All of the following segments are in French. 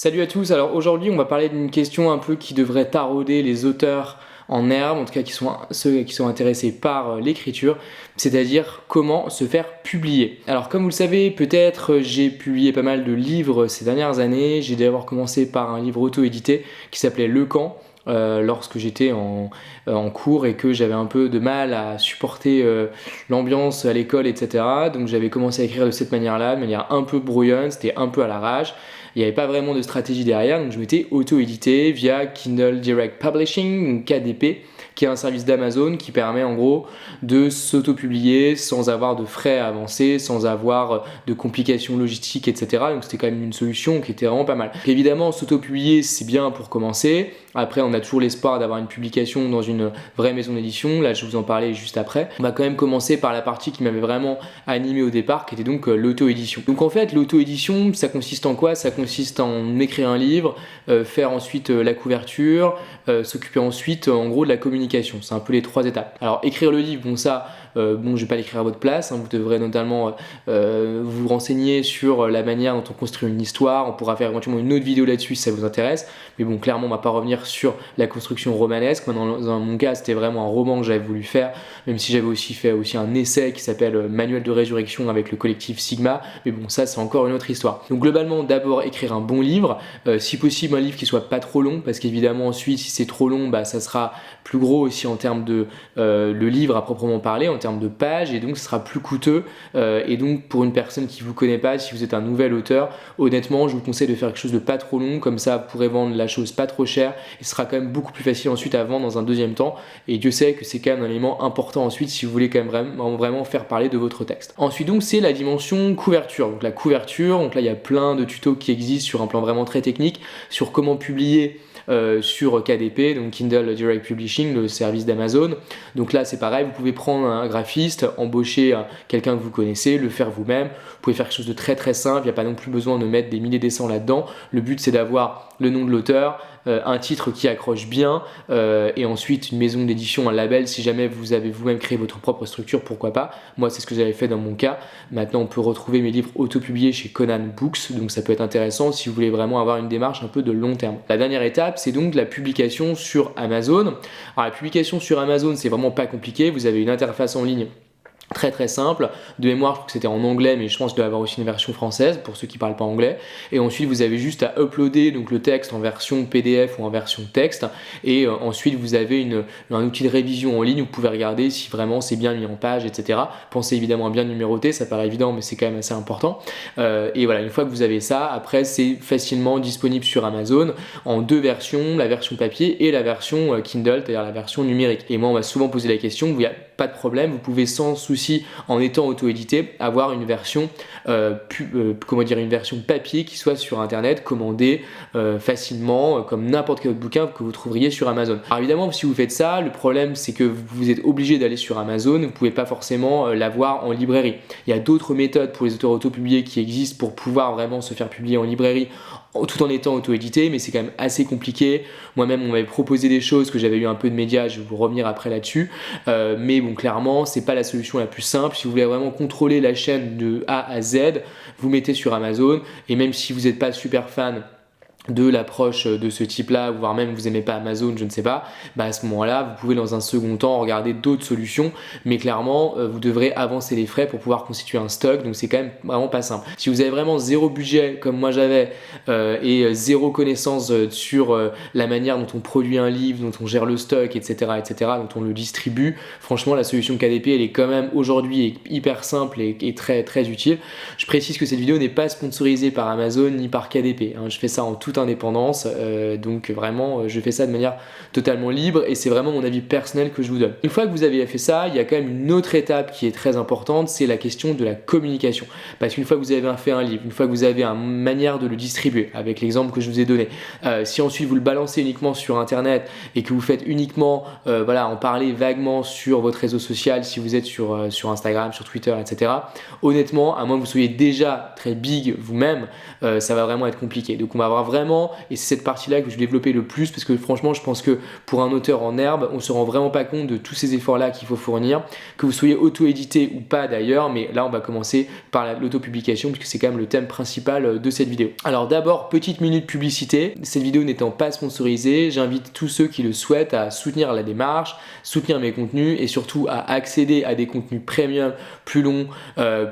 Salut à tous, alors aujourd'hui on va parler d'une question un peu qui devrait tarauder les auteurs en herbe, en tout cas qui sont ceux qui sont intéressés par l'écriture, c'est-à-dire comment se faire publier. Alors comme vous le savez, peut-être j'ai publié pas mal de livres ces dernières années, j'ai d'abord commencé par un livre auto-édité qui s'appelait Le Camp, lorsque j'étais en cours et que j'avais un peu de mal à supporter l'ambiance à l'école, etc. Donc j'avais commencé à écrire de cette manière-là, de manière un peu brouillonne, c'était un peu à l'arrache. Il n'y avait pas vraiment de stratégie derrière, donc je m'étais auto-édité via Kindle Direct Publishing, KDP, qui est un service d'Amazon qui permet en gros de s'auto-publier sans avoir de frais à avancer, sans avoir de complications logistiques, etc. Donc c'était quand même une solution qui était vraiment pas mal. Évidemment, s'auto-publier, c'est bien pour commencer. Après, on a toujours l'espoir d'avoir une publication dans une vraie maison d'édition. Là, je vais vous en parler juste après. On va quand même commencer par la partie qui m'avait vraiment animé au départ, qui était donc l'auto-édition. Donc en fait, l'auto-édition, ça consiste en quoi? Ça consiste en écrire un livre, faire ensuite la couverture, s'occuper ensuite en gros de la communication. C'est un peu les 3 étapes. Alors écrire le livre, bon ça, je vais pas l'écrire à votre place, hein. Vous devrez notamment vous renseigner sur la manière dont on construit une histoire. On pourra faire éventuellement une autre vidéo là-dessus si ça vous intéresse. Mais bon, clairement, on va pas revenir sur la construction romanesque. Moi, dans mon cas, c'était vraiment un roman que j'avais voulu faire, même si j'avais aussi fait un essai qui s'appelle Manuel de résurrection avec le collectif Sigma. Mais bon, ça, c'est encore une autre histoire. Donc globalement, d'abord écrire un bon livre, si possible un livre qui soit pas trop long, parce qu'évidemment ensuite, si c'est trop long, ça sera plus gros aussi en termes de le livre à proprement parler, en termes de pages, et donc ce sera plus coûteux. Et donc pour une personne qui vous connaît pas, si vous êtes un nouvel auteur, honnêtement, je vous conseille de faire quelque chose de pas trop long, comme ça vous pourrez vendre la chose pas trop cher, et ce sera quand même beaucoup plus facile ensuite à vendre dans un deuxième temps. Et Dieu sait que c'est quand même un élément important ensuite si vous voulez quand même vraiment faire parler de votre texte. Ensuite donc c'est la dimension couverture. Donc la couverture, donc là il y a plein de tutos qui existent sur un plan vraiment très technique sur comment publier sur KDP, donc Kindle Direct Publishing, le service d'Amazon. Donc là c'est pareil, vous pouvez prendre un graphiste, embaucher quelqu'un que vous connaissez, le faire vous-même. Vous pouvez faire quelque chose de très très simple, il n'y a pas non plus besoin de mettre des milliers d'essais là-dedans. Le but c'est d'avoir le nom de l'auteur, un titre qui accroche bien, et ensuite une maison d'édition, un label. Si jamais vous avez vous-même créé votre propre structure, pourquoi pas. Moi c'est ce que j'avais fait dans mon cas. Maintenant on peut retrouver mes livres auto-publiés chez Conan Books, donc ça peut être intéressant si vous voulez vraiment avoir une démarche un peu de long terme. La dernière étape c'est donc la publication sur Amazon. Alors la publication sur Amazon c'est vraiment pas compliqué, vous avez une interface en ligne très très simple. De mémoire, je crois que c'était en anglais, mais je pense qu'il doit y avoir aussi une version française pour ceux qui parlent pas anglais. Et ensuite, vous avez juste à uploader donc le texte en version PDF ou en version texte. Et ensuite, vous avez un outil de révision en ligne où vous pouvez regarder si vraiment c'est bien mis en page, etc. Pensez évidemment à bien numéroter, ça paraît évident, mais c'est quand même assez important. Et voilà, une fois que vous avez ça, après, c'est facilement disponible sur Amazon en 2 versions, la version papier et la version Kindle, c'est-à-dire la version numérique. Et moi, on m'a souvent posé la question, il n'y a pas de problème, vous pouvez sans souci, en étant auto-édité, avoir une version une version papier qui soit sur internet, commandée facilement, comme n'importe quel autre bouquin que vous trouveriez sur Amazon. Alors évidemment, si vous faites ça, le problème c'est que vous êtes obligé d'aller sur Amazon, vous pouvez pas forcément l'avoir en librairie. Il y a d'autres méthodes pour les auteurs auto-publiés qui existent pour pouvoir vraiment se faire publier en librairie tout en étant auto-édité, mais c'est quand même assez compliqué. Moi-même, on m'avait proposé des choses que j'avais eu un peu de médias, je vais vous revenir après là-dessus. Mais bon, clairement, c'est pas la solution la plus simple. Si vous voulez vraiment contrôler la chaîne de A à Z, vous mettez sur Amazon. Et même si vous n'êtes pas super fan de l'approche de ce type-là, voire même vous aimez pas Amazon, je ne sais pas, à ce moment-là, vous pouvez dans un second temps regarder d'autres solutions, mais clairement, vous devrez avancer les frais pour pouvoir constituer un stock, donc c'est quand même vraiment pas simple. Si vous avez vraiment zéro budget, comme moi j'avais, et zéro connaissance sur la manière dont on produit un livre, dont on gère le stock, etc., dont on le distribue, franchement, la solution KDP, elle est quand même aujourd'hui hyper simple et très, très utile. Je précise que cette vidéo n'est pas sponsorisée par Amazon ni par KDP, hein. Je fais ça en toute indépendance, donc vraiment je fais ça de manière totalement libre et c'est vraiment mon avis personnel que je vous donne. Une fois que vous avez fait ça, il y a quand même une autre étape qui est très importante, c'est la question de la communication, parce qu'une fois que vous avez fait un livre, une fois que vous avez une manière de le distribuer avec l'exemple que je vous ai donné, si ensuite vous le balancez uniquement sur internet et que vous faites uniquement en parler vaguement sur votre réseau social, si vous êtes sur Instagram, sur Twitter, etc., honnêtement, à moins que vous soyez déjà très big vous-même, ça va vraiment être compliqué. Donc on va avoir vraiment vraiment, et c'est cette partie-là que je vais développer le plus, parce que franchement, je pense que pour un auteur en herbe, on se rend vraiment pas compte de tous ces efforts-là qu'il faut fournir, que vous soyez auto-édité ou pas d'ailleurs, mais là, on va commencer par l'auto-publication, puisque c'est quand même le thème principal de cette vidéo. Alors d'abord, petite minute publicité. Cette vidéo n'étant pas sponsorisée, j'invite tous ceux qui le souhaitent à soutenir la démarche, soutenir mes contenus et surtout à accéder à des contenus premium plus longs,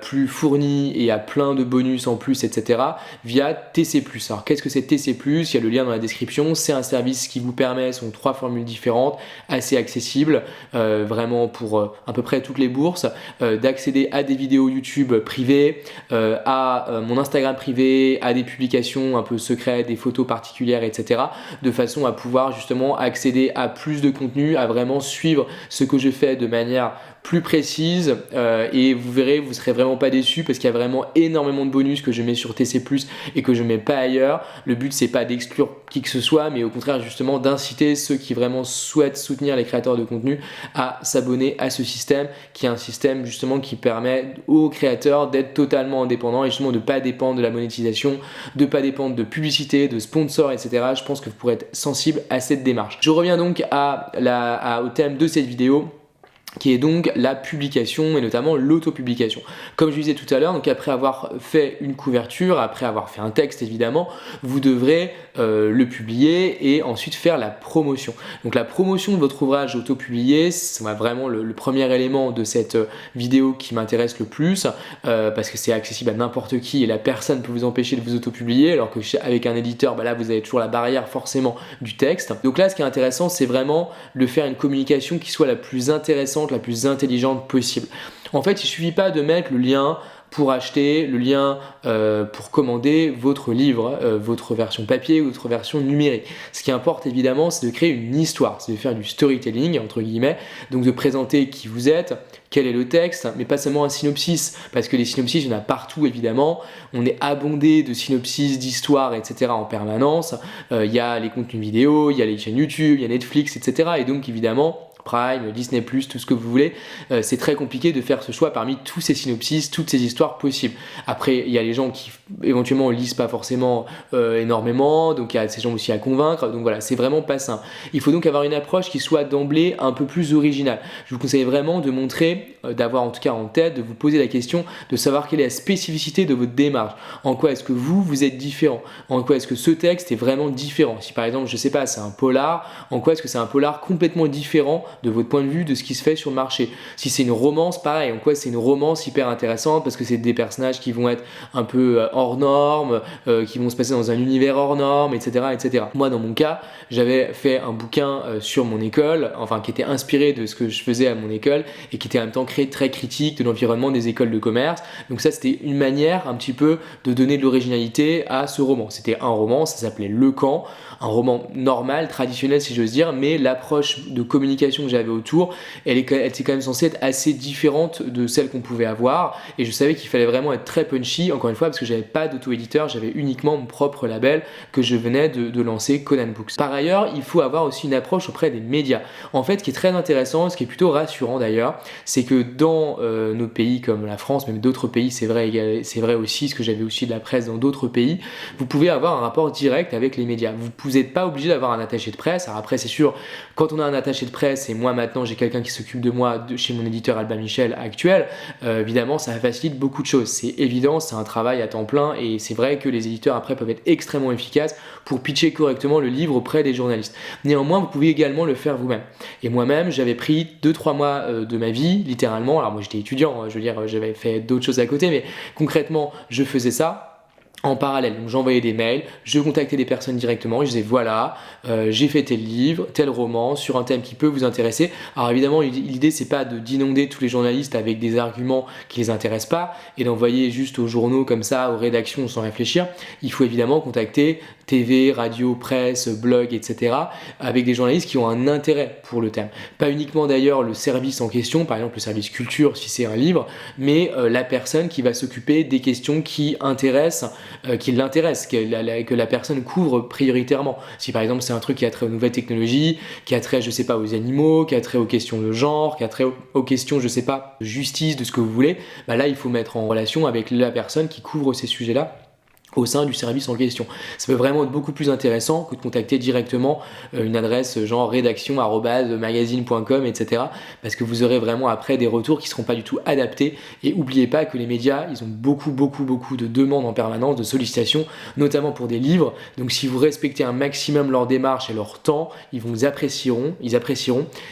plus fournis et à plein de bonus en plus, etc. via TC+. Alors qu'est-ce que c'est TC+? Il y a le lien dans la description. C'est un service qui vous permet, sont 3 formules différentes, assez accessibles, vraiment pour à peu près toutes les bourses, d'accéder à des vidéos YouTube privées, à mon Instagram privé, à des publications un peu secrètes, des photos particulières, etc. de façon à pouvoir justement accéder à plus de contenu, à vraiment suivre ce que je fais de manière plus précise et vous verrez, vous serez vraiment pas déçus parce qu'il y a vraiment énormément de bonus que je mets sur TC+ et que je mets pas ailleurs. Le but c'est pas d'exclure qui que ce soit, mais au contraire justement d'inciter ceux qui vraiment souhaitent soutenir les créateurs de contenu à s'abonner à ce système qui est un système justement qui permet aux créateurs d'être totalement indépendants et justement de pas dépendre de la monétisation, de pas dépendre de publicité, de sponsors, etc. Je pense que vous pourrez être sensible à cette démarche. Je reviens donc au thème de cette vidéo, qui est donc la publication et notamment l'autopublication. Comme je disais tout à l'heure, donc après avoir fait une couverture, après avoir fait un texte évidemment, vous devrez le publier et ensuite faire la promotion. Donc la promotion de votre ouvrage autopublié, c'est vraiment le premier élément de cette vidéo qui m'intéresse le plus parce que c'est accessible à n'importe qui et la personne peut vous empêcher de vous autopublier alors que avec un éditeur, là vous avez toujours la barrière forcément du texte. Donc là ce qui est intéressant c'est vraiment de faire une communication qui soit la plus intéressante, la plus intelligente possible. En fait, il ne suffit pas de mettre le lien pour acheter, le lien pour commander votre livre, votre version papier ou votre version numérique. Ce qui importe évidemment, c'est de créer une histoire, c'est de faire du storytelling, entre guillemets, donc de présenter qui vous êtes, quel est le texte, mais pas seulement un synopsis, parce que les synopsis, il y en a partout évidemment, on est abondé de synopsis, d'histoires, etc. en permanence, il y a les contenus vidéo, il y a les chaînes YouTube, il y a Netflix, etc. Et donc évidemment, Prime, Disney+, tout ce que vous voulez, c'est très compliqué de faire ce choix parmi tous ces synopsis, toutes ces histoires possibles. Après, il y a les gens qui éventuellement lisent pas forcément énormément, donc il y a ces gens aussi à convaincre, donc voilà, c'est vraiment pas simple. Il faut donc avoir une approche qui soit d'emblée un peu plus originale. Je vous conseille vraiment de montrer, d'avoir en tout cas en tête, de vous poser la question, de savoir quelle est la spécificité de votre démarche. En quoi est-ce que vous êtes différent? En quoi est-ce que ce texte est vraiment différent? Si par exemple, je sais pas, c'est un polar, en quoi est-ce que c'est un polar complètement différent de votre point de vue de ce qui se fait sur le marché? Si c'est une romance, pareil, en quoi c'est une romance hyper intéressante parce que c'est des personnages qui vont être un peu hors normes, qui vont se passer dans un univers hors normes, etc., etc. Moi, dans mon cas, j'avais fait un bouquin sur mon école, enfin qui était inspiré de ce que je faisais à mon école et qui était en même temps très critique de l'environnement des écoles de commerce. Donc ça, c'était une manière un petit peu de donner de l'originalité à ce roman. C'était un roman, ça s'appelait Le Camp, un roman normal, traditionnel si j'ose dire, mais l'approche de communication que j'avais autour, elle était quand même censée être assez différente de celle qu'on pouvait avoir et je savais qu'il fallait vraiment être très punchy, encore une fois parce que j'avais pas d'auto-éditeur, j'avais uniquement mon propre label que je venais de lancer, Conan Books. Par ailleurs, il faut avoir aussi une approche auprès des médias. En fait, ce qui est très intéressant, ce qui est plutôt rassurant d'ailleurs, c'est que dans nos pays comme la France, même d'autres pays, c'est vrai aussi, ce que j'avais aussi de la presse dans d'autres pays, vous pouvez avoir un rapport direct avec les médias. Vous n'êtes pas obligé d'avoir un attaché de presse. Alors après, c'est sûr, quand on a un attaché de presse, et moi maintenant j'ai quelqu'un qui s'occupe de moi chez mon éditeur Albin Michel actuel, évidemment ça facilite beaucoup de choses. C'est évident, c'est un travail à temps plein et c'est vrai que les éditeurs après peuvent être extrêmement efficaces pour pitcher correctement le livre auprès des journalistes. Néanmoins, vous pouvez également le faire vous-même. Et moi-même, j'avais pris 2-3 mois de ma vie, littéralement. Alors moi j'étais étudiant, je veux dire, j'avais fait d'autres choses à côté, mais concrètement, je faisais ça en parallèle. Donc j'envoyais des mails, je contactais des personnes directement, je disais voilà, j'ai fait tel livre, tel roman sur un thème qui peut vous intéresser. Alors évidemment, l'idée c'est pas d'inonder tous les journalistes avec des arguments qui les intéressent pas et d'envoyer juste aux journaux comme ça, aux rédactions sans réfléchir. Il faut évidemment contacter TV, radio, presse, blog, etc. avec des journalistes qui ont un intérêt pour le thème. Pas uniquement d'ailleurs le service en question, par exemple le service culture si c'est un livre, mais la personne qui va s'occuper des questions qui l'intéressent, que la personne couvre prioritairement. Si par exemple c'est un truc qui a trait aux nouvelles technologies, qui a trait, je sais pas, aux animaux, qui a trait aux questions de genre, qui a trait aux questions, je sais pas, de justice, de ce que vous voulez, là il faut mettre en relation avec la personne qui couvre ces sujets-là au sein du service en question. Ça peut vraiment être beaucoup plus intéressant que de contacter directement une adresse genre rédaction@magazine.com, etc. Parce que vous aurez vraiment après des retours qui ne seront pas du tout adaptés. Et n'oubliez pas que les médias, ils ont beaucoup de demandes en permanence, de sollicitations, notamment pour des livres. Donc si vous respectez un maximum leur démarche et leur temps, ils apprécieront,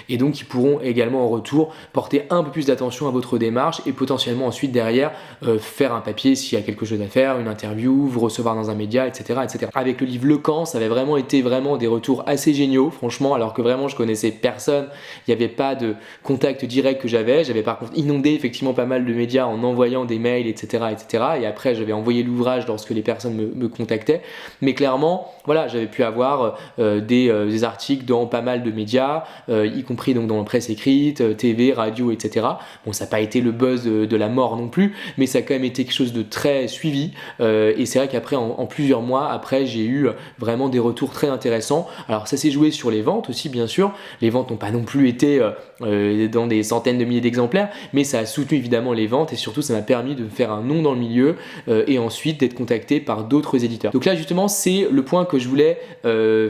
et donc ils pourront également en retour porter un peu plus d'attention à votre démarche et potentiellement ensuite derrière faire un papier s'il y a quelque chose à faire, une interview, vous recevoir dans un média, etc., etc. Avec le livre Le Camp, ça avait vraiment été des retours assez géniaux, franchement, alors que vraiment je connaissais personne, il n'y avait pas de contact direct que j'avais par contre inondé effectivement pas mal de médias en envoyant des mails, etc., etc. Et après j'avais envoyé l'ouvrage lorsque les personnes me contactaient, mais clairement, voilà, j'avais pu avoir des articles dans pas mal de médias, y compris donc dans la presse écrite, TV, radio, etc. Bon, ça n'a pas été le buzz de la mort non plus, mais ça a quand même été quelque chose de très suivi, et c'est vrai qu'après en plusieurs mois après j'ai eu vraiment des retours très intéressants. Alors ça s'est joué sur les ventes aussi, bien sûr, les ventes n'ont pas non plus été dans des centaines de milliers d'exemplaires, mais ça a soutenu évidemment les ventes et surtout ça m'a permis de faire un nom dans le milieu et ensuite d'être contacté par d'autres éditeurs. Donc là justement c'est le point que je voulais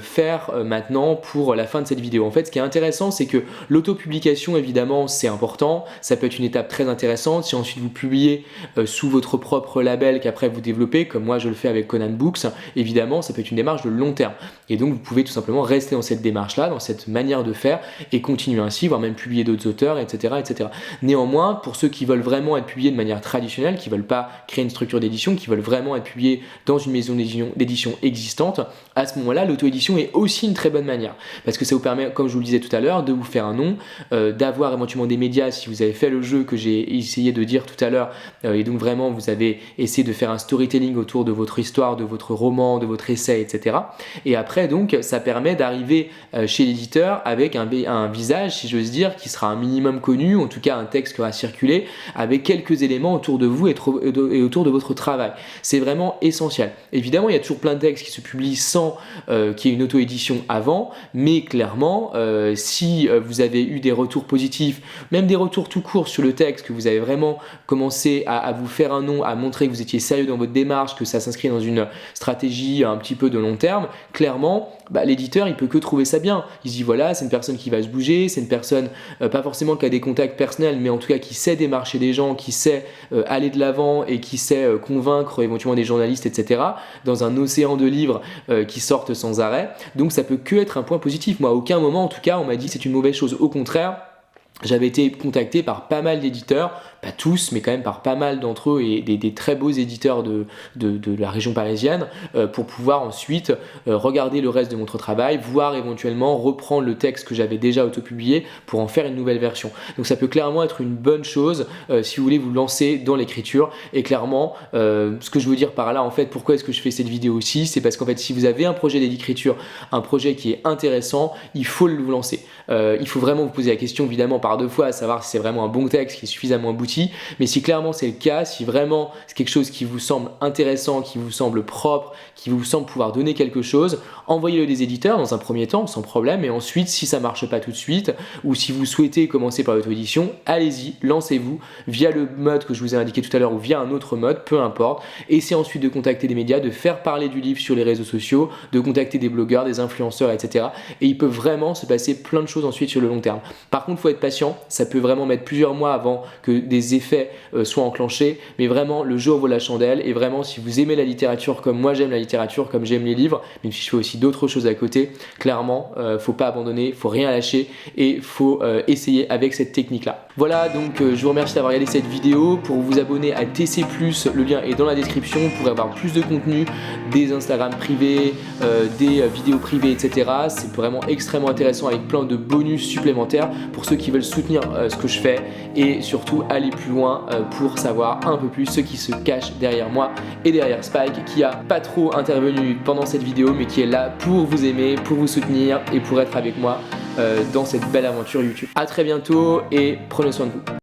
faire maintenant pour la fin de cette vidéo. En fait ce qui est intéressant c'est que l'autopublication évidemment c'est important, ça peut être une étape très intéressante si ensuite vous publiez sous votre propre label qu'après vous développez, comme moi je le fais avec Conan Books, évidemment ça peut être une démarche de long terme et donc vous pouvez tout simplement rester dans cette démarche là, dans cette manière de faire et continuer ainsi, voire même publier d'autres auteurs, etc., etc. Néanmoins, pour ceux qui veulent vraiment être publiés de manière traditionnelle, qui ne veulent pas créer une structure d'édition, qui veulent vraiment être publiés dans une maison d'édition existante, à ce moment-là l'auto-édition est aussi une très bonne manière parce que ça vous permet, comme je vous le disais tout à l'heure, de vous faire un nom, d'avoir éventuellement des médias si vous avez fait le jeu que j'ai essayé de dire tout à l'heure, et donc vraiment vous avez essayé de faire un storytelling autour de votre histoire, de votre roman, de votre essai, etc. Et après donc ça permet d'arriver chez l'éditeur avec un visage, si j'ose dire, qui sera un minimum connu, en tout cas un texte qui va circuler avec quelques éléments autour de vous et autour de votre travail. C'est vraiment essentiel. Évidemment il y a toujours plein de textes qui se publient sans qu'il y ait une auto-édition avant, mais clairement si vous avez eu des retours positifs, même des retours tout court sur le texte, que vous avez vraiment commencé à vous faire un nom, à montrer que vous étiez sérieux dans votre démarche, que ça s'inscrit dans une stratégie un petit peu de long terme, clairement l'éditeur il peut que trouver ça bien. Il se dit voilà, c'est une personne qui va se bouger, c'est une personne pas forcément qui a des contacts personnels, mais en tout cas qui sait démarcher des gens, qui sait aller de l'avant et qui sait convaincre éventuellement des journalistes, etc. dans un océan de livres qui sortent sans arrêt. Donc ça peut que être un point positif. Moi à aucun moment en tout cas on m'a dit que c'est une mauvaise chose, au contraire. J'avais été contacté par pas mal d'éditeurs, pas tous, mais quand même par pas mal d'entre eux et des très beaux éditeurs de la région parisienne pour pouvoir ensuite regarder le reste de mon travail, voire éventuellement reprendre le texte que j'avais déjà autopublié pour en faire une nouvelle version. Donc ça peut clairement être une bonne chose si vous voulez vous lancer dans l'écriture. Et clairement, ce que je veux dire par là, en fait, pourquoi est-ce que je fais cette vidéo aussi, c'est parce qu'en fait, si vous avez un projet d'écriture, un projet qui est intéressant, il faut le lancer. Il faut vraiment vous poser la question, évidemment, par deux fois, à savoir si c'est vraiment un bon texte qui est suffisamment abouti, mais si clairement c'est le cas, si vraiment c'est quelque chose qui vous semble intéressant, qui vous semble propre, qui vous semble pouvoir donner quelque chose, envoyez-le des éditeurs dans un premier temps, sans problème, et ensuite, si ça marche pas tout de suite, ou si vous souhaitez commencer par l'auto-édition, allez-y, lancez-vous via le mode que je vous ai indiqué tout à l'heure ou via un autre mode, peu importe, essayez ensuite de contacter des médias, de faire parler du livre sur les réseaux sociaux, de contacter des blogueurs, des influenceurs, etc. Et il peut vraiment se passer plein de choses ensuite sur le long terme. Par contre, il faut être patient, ça peut vraiment mettre plusieurs mois avant que des effets soient enclenchés, mais vraiment le jeu vaut la chandelle. Et vraiment si vous aimez la littérature comme moi j'aime la littérature, comme j'aime les livres, même si je fais aussi d'autres choses à côté, clairement faut pas abandonner, faut rien lâcher et faut essayer avec cette technique là. Voilà, donc je vous remercie d'avoir regardé cette vidéo. Pour vous abonner à TC+, le lien est dans la description pour avoir plus de contenu, des Instagram privés, des vidéos privées, etc. C'est vraiment extrêmement intéressant avec plein de bonus supplémentaires pour ceux qui veulent soutenir ce que je fais et surtout aller plus loin pour savoir un peu plus ce qui se cache derrière moi et derrière Spike, qui a pas trop intervenu pendant cette vidéo mais qui est là pour vous aimer, pour vous soutenir et pour être avec moi dans cette belle aventure YouTube. À très bientôt et prenez soin de vous.